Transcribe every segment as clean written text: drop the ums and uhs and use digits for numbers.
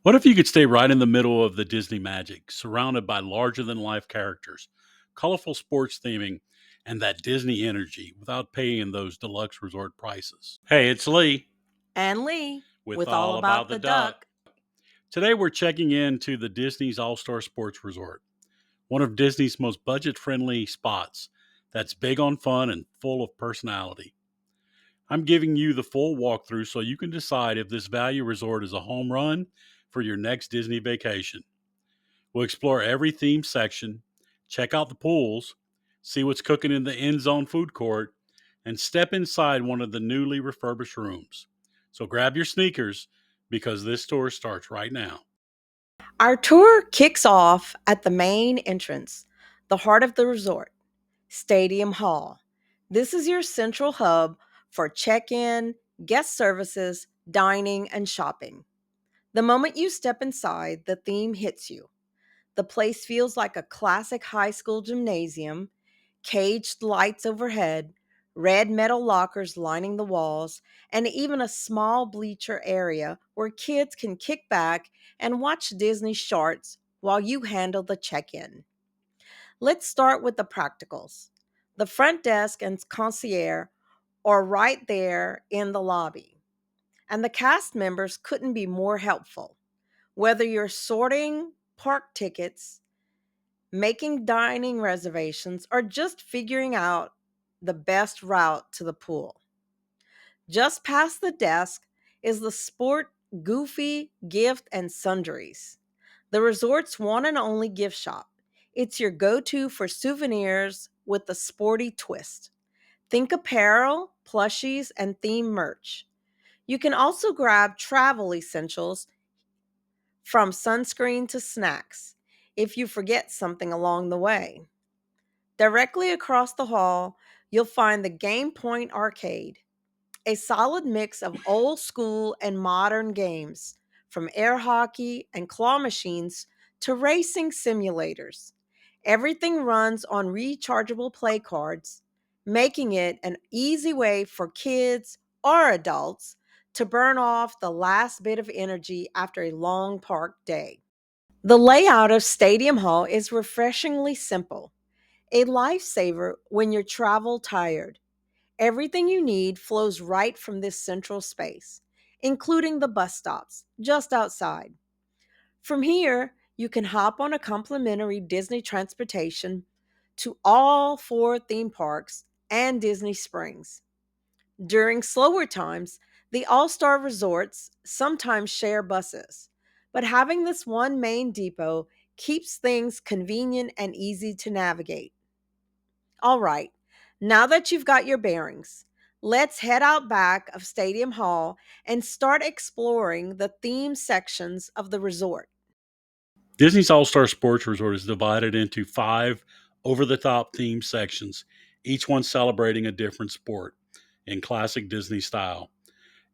What if you could stay right in the middle of the Disney magic, surrounded by larger than life characters, colorful sports theming, and that Disney energy without paying those deluxe resort prices? Hey, it's Lee And Lee with with All All About About the the Duck. Duck. Today we're checking into the Disney's All Star Sports Resort, one of Disney's most budget friendly spots that's big on fun and full of personality. I'm giving you the full walkthrough so you can decide if this value resort is a home run for your next Disney vacation. We'll explore every theme section, check out the pools, see what's cooking in the end zone food court, and step inside one of the newly refurbished rooms. So grab your sneakers because this tour starts right now. Our tour kicks off at the main entrance, the heart of the resort, Stadium Hall. This is your central hub for check in, guest services, dining, and shopping. The moment you step inside, the theme hits you. The place feels like a classic high school gymnasium, caged lights overhead, red metal lockers lining the walls, and even a small bleacher area where kids can kick back and watch Disney shorts while you handle the check in. Let's start with the practicals. The front desk and concierge are right there in the lobby, and the cast members couldn't be more helpful. Whether you're sorting park tickets, making dining reservations, or just figuring out the best route to the pool. Just past the desk is the Sport Goofy Gift and Sundries, the resort's one and only gift shop. It's your go to for souvenirs with a sporty twist. Think apparel, plushies, and theme merch. You can also grab travel essentials from sunscreen to snacks if you forget something along the way. Directly across the hall, you'll find the Game Point Arcade, a solid mix of old school and modern games, from air hockey and claw machines to racing simulators. Everything runs on rechargeable play cards, making it an easy way for kids or adults to burn off the last bit of energy after a long park day. The layout of Stadium Hall is refreshingly simple, a lifesaver when you're travel tired. Everything you need flows right from this central space, including the bus stops just outside. From here, you can hop on a complimentary Disney transportation to all four theme parks and Disney Springs. During slower times, the All Star resorts sometimes share buses, but having this one main depot keeps things convenient and easy to navigate. All right, now that you've got your bearings, let's head out back of Stadium Hall and start exploring the theme sections of the resort. Disney's All Star Sports Resort is divided into five over the top theme sections, each one celebrating a different sport in classic Disney style.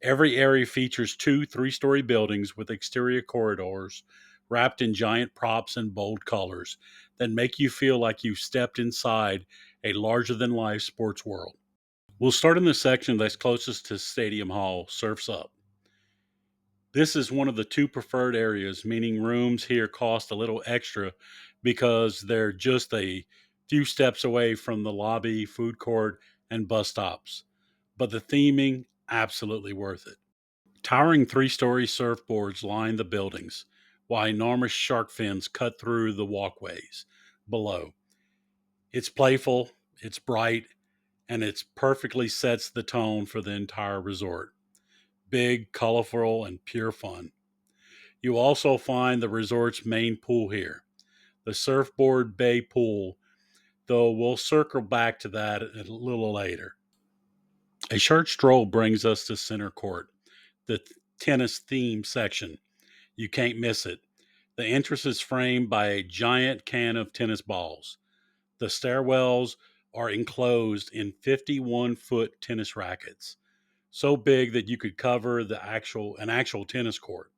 Every area features two three-story buildings with exterior corridors wrapped in giant props and bold colors that make you feel like you've stepped inside a larger than life sports world. We'll start in the section that's closest to Stadium Hall, Surfs Up. This is one of the two preferred areas, meaning rooms here cost a little extra because they're just a few steps away from the lobby, food court, and bus stops. But the theming, absolutely worth it. Towering three-story surfboards line the buildings, while enormous shark fins cut through the walkways below. It's playful, it's bright, and it perfectly sets the tone for the entire resort. Big, colorful, and pure fun. You also find the resort's main pool here, the Surfboard Bay Pool, though we'll circle back to that a little later. A short stroll brings us to center court, the tennis theme section. You can't miss it. The entrance is framed by a giant can of tennis balls. The stairwells are enclosed in 51-foot tennis rackets, so big that you could cover an actual tennis court.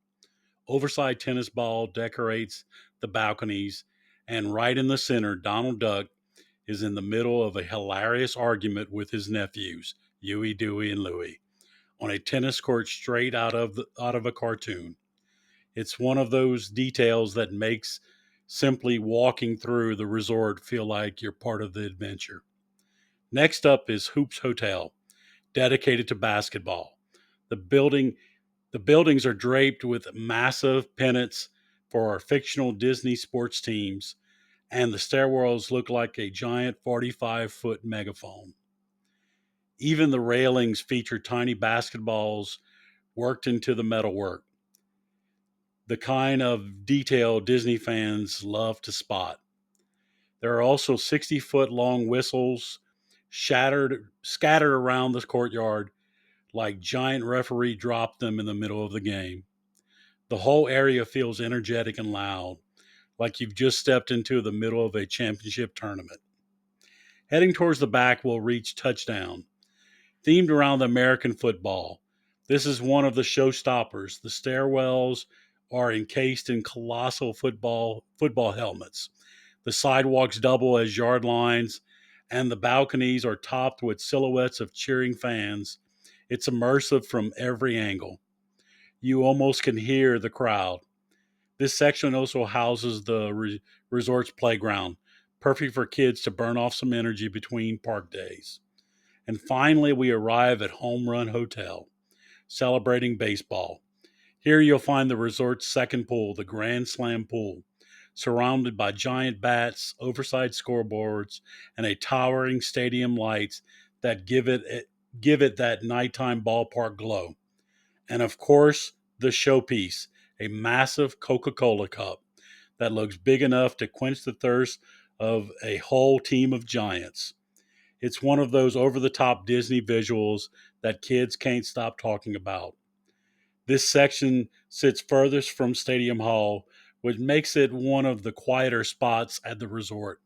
Oversized tennis ball decorates the balconies, and right in the center, Donald Duck is in the middle of a hilarious argument with his nephews, Huey, Dewey, and Louie, on a tennis court straight out of a cartoon. It's one of those details that makes simply walking through the resort feel like you're part of the adventure. Next up is Hoops Hotel, dedicated to basketball. The building the buildings are draped with massive pennants for our fictional Disney sports teams, and the stairwells look like a giant 45-foot megaphone. Even the railings feature tiny basketballs worked into the metalwork, the kind of detail Disney fans love to spot. There are also 60-foot long whistles scattered around the courtyard like giant referee dropped them in the middle of the game. The whole area feels energetic and loud, like you've just stepped into the middle of a championship tournament. Heading towards the back, we'll reach touchdown, themed around American football. This is one of the showstoppers. The stairwells are encased in colossal football helmets. The sidewalks double as yard lines, and the balconies are topped with silhouettes of cheering fans. It's immersive from every angle. You almost can hear the crowd. This section also houses the resort's playground, perfect for kids to burn off some energy between park days. And finally, we arrive at Home Run Hotel, celebrating baseball. Here you'll find the resort's second pool, the Grand Slam pool, surrounded by giant bats, oversized scoreboards, and a towering stadium lights that give it that nighttime ballpark glow. And of course, the showpiece, a massive Coca-Cola cup that looks big enough to quench the thirst of a whole team of giants. It's one of those over the top Disney visuals that kids can't stop talking about. This section sits furthest from Stadium Hall, which makes it one of the quieter spots at the resort.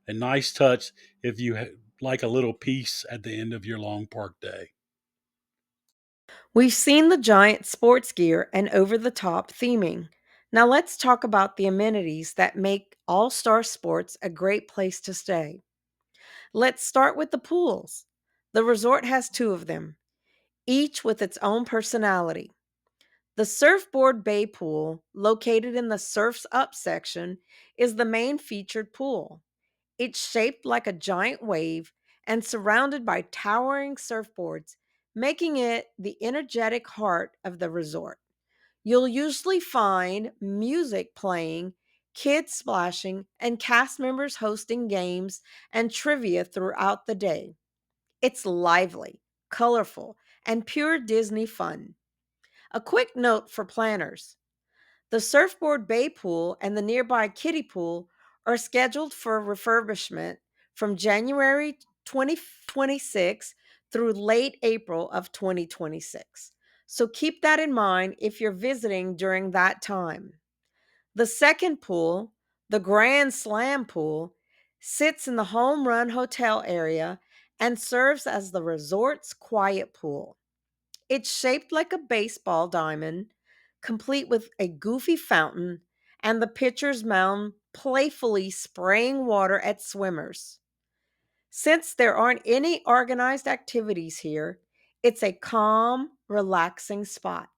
A nice touch if you like a little peace at the end of your long park day. We've seen the giant sports gear and over the top theming. Now let's talk about the amenities that make All Star Sports a great place to stay. Let's start with the pools. The resort has two of them, each with its own personality. The Surfboard Bay Pool, located in the Surf's Up section, is the main featured pool. It's shaped like a giant wave and surrounded by towering surfboards, making it the energetic heart of the resort. You'll usually find music playing, kids splashing, and cast members hosting games and trivia throughout the day. It's lively, colorful, and pure Disney fun. A quick note for planners: the Surfboard Bay Pool and the nearby kiddie pool are scheduled for refurbishment from January 2026 through late April of 2026. So keep that in mind if you're visiting during that time. The second pool, the Grand Slam pool, sits in the Home Run Hotel area and serves as the resort's quiet pool. It's shaped like a baseball diamond, complete with a goofy fountain and the pitcher's mound playfully spraying water at swimmers. Since there aren't any organized activities here, it's a calm, relaxing spot,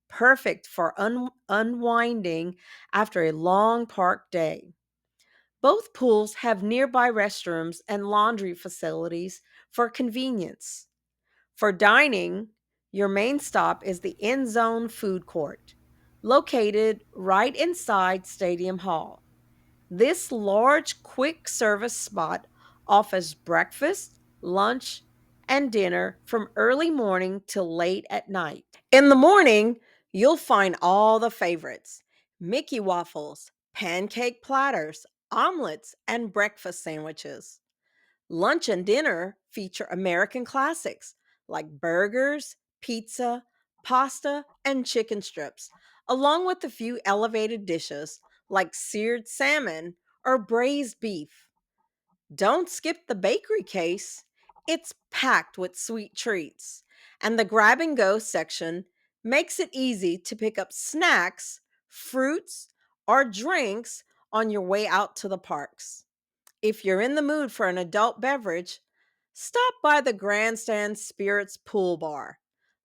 perfect for unwinding after a long park day. Both pools have nearby restrooms and laundry facilities for convenience. For dining, your main stop is the End Zone Food Court, located right inside Stadium Hall. This large quick service spot offers breakfast, lunch, and dinner from early morning till late at night. In the morning, you'll find all the favorites: Mickey waffles, pancake platters, omelets, and breakfast sandwiches. Lunch and dinner feature American classics like burgers, pizza, pasta, and chicken strips, along with a few elevated dishes like seared salmon or braised beef. Don't skip the bakery case. It's packed with sweet treats. And the grab and go section makes it easy to pick up snacks, fruits, or drinks on your way out to the parks. If you're in the mood for an adult beverage, stop by the Grandstand Spirits Pool Bar,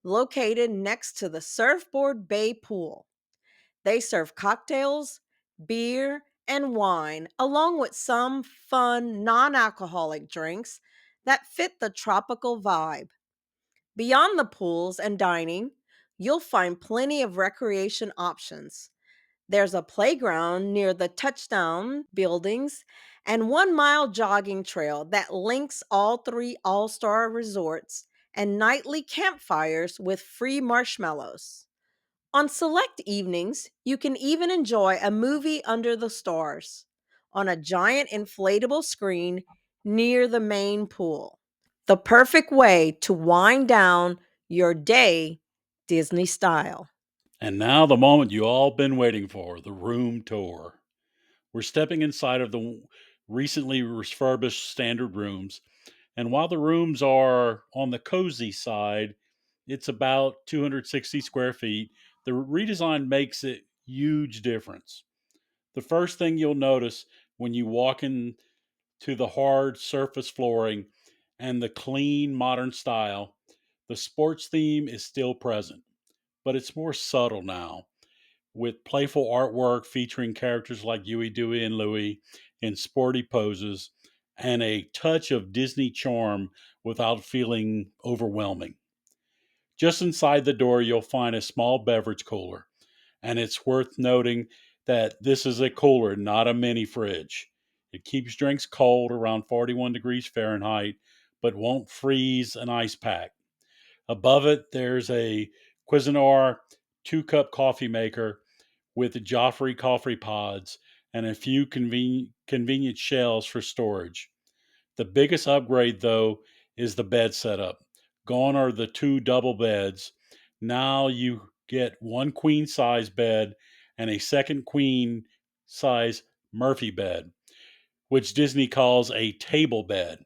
located next to the Surfboard Bay Pool. They serve cocktails, beer, and wine, along with some fun non alcoholic drinks that fit the tropical vibe. Beyond the pools and dining, you'll find plenty of recreation options. There's a playground near the touchdown buildings and 1 mile jogging trail that links all three all star resorts and nightly campfires with free marshmallows. On select evenings, you can even enjoy a movie under the stars on a giant inflatable screen near the main pool. The perfect way to wind down your day Disney style. And now, the moment you all been waiting for, the room tour. We're stepping inside of the recently refurbished standard rooms. And while the rooms are on the cozy side, it's about 260 square feet. The redesign makes a huge difference. The first thing you'll notice when you walk into the hard surface flooring and the clean modern style, the sports theme is still present, but it's more subtle now, with playful artwork featuring characters like Huey, Dewey, and Louie in sporty poses, and a touch of Disney charm without feeling overwhelming. Just inside the door, you'll find a small beverage cooler, and it's worth noting that this is a cooler, not a mini fridge. It keeps drinks cold around 41 degrees Fahrenheit, but won't freeze an ice pack. Above it, there's a Cuisinart 2 cup coffee maker with Joffrey coffee pods and a few convenient shelves for storage. The biggest upgrade, though, is the bed setup. Gone are the two double beds. Now you get one queen size bed and a second queen size Murphy bed, which Disney calls a table bed.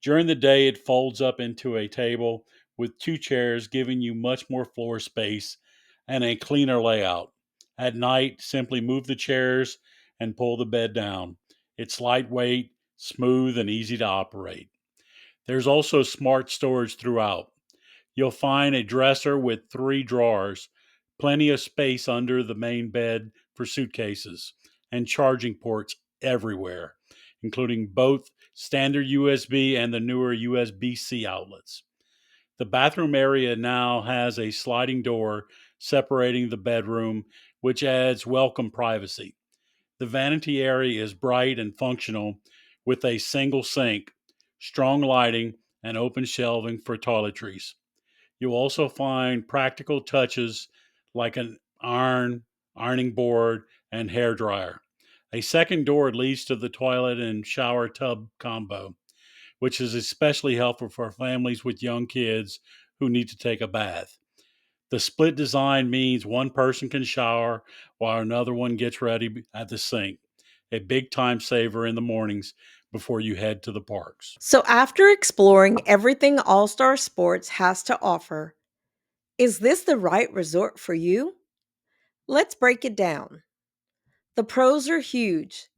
During the day, it folds up into a table with two chairs, giving you much more floor space and a cleaner layout. At night, simply move the chairs and pull the bed down. It's lightweight, smooth, and easy to operate. There's also smart storage throughout. You'll find a dresser with 3 drawers, plenty of space under the main bed for suitcases, and charging ports everywhere, including both standard USB and the newer USB C outlets. The bathroom area now has a sliding door separating the bedroom, which adds welcome privacy. The vanity area is bright and functional with a single sink, strong lighting, and open shelving for toiletries. You'll also find practical touches like an ironing board, and hair dryer. A second door leads to the toilet and shower tub combo, which is especially helpful for families with young kids who need to take a bath. The split design means one person can shower while another one gets ready at the sink. A big time saver in the mornings before you head to the parks. So, after exploring everything All Star Sports has to offer, is this the right resort for you? Let's break it down. The pros are huge.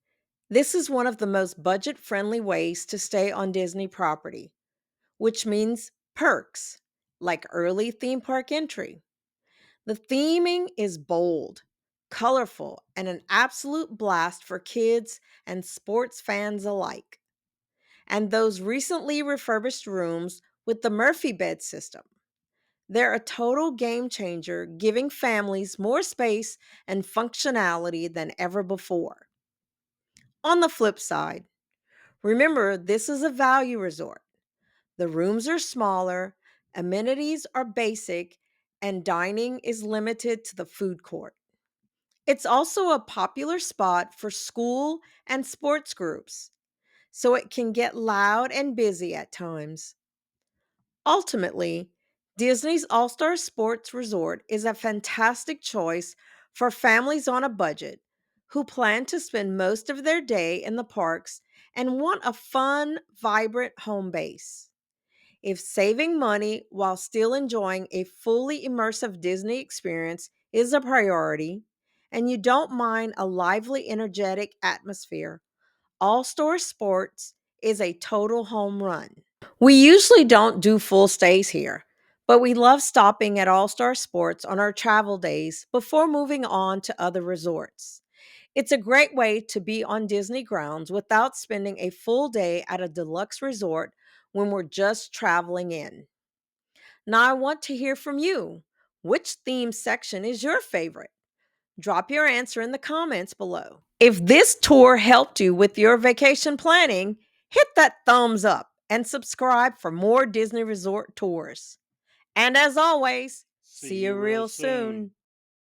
This is one of the most budget friendly ways to stay on Disney property, which means perks like early theme park entry. The theming is bold, colorful, and an absolute blast for kids and sports fans alike. And those recently refurbished rooms with the Murphy bed system. They're a total game changer, giving families more space and functionality than ever before. On the flip side, remember this is a value resort. The rooms are smaller, amenities are basic, and dining is limited to the food court. It's also a popular spot for school and sports groups, so it can get loud and busy at times. Ultimately, Disney's All Star Sports Resort is a fantastic choice for families on a budget who plan to spend most of their day in the parks and want a fun, vibrant home base. If saving money while still enjoying a fully immersive Disney experience is a priority, and you don't mind a lively, energetic atmosphere, All Star Sports is a total home run. We usually don't do full stays here, But we love stopping at All Star Sports on our travel days before moving on to other resorts. It's a great way to be on Disney grounds without spending a full day at a deluxe resort when we're just traveling in. Now, I want to hear from you. Which theme section is your favorite? Drop your answer in the comments below. If this tour helped you with your vacation planning, hit that thumbs up and subscribe for more Disney Resort tours. And as always, See see you you real real soon. soon.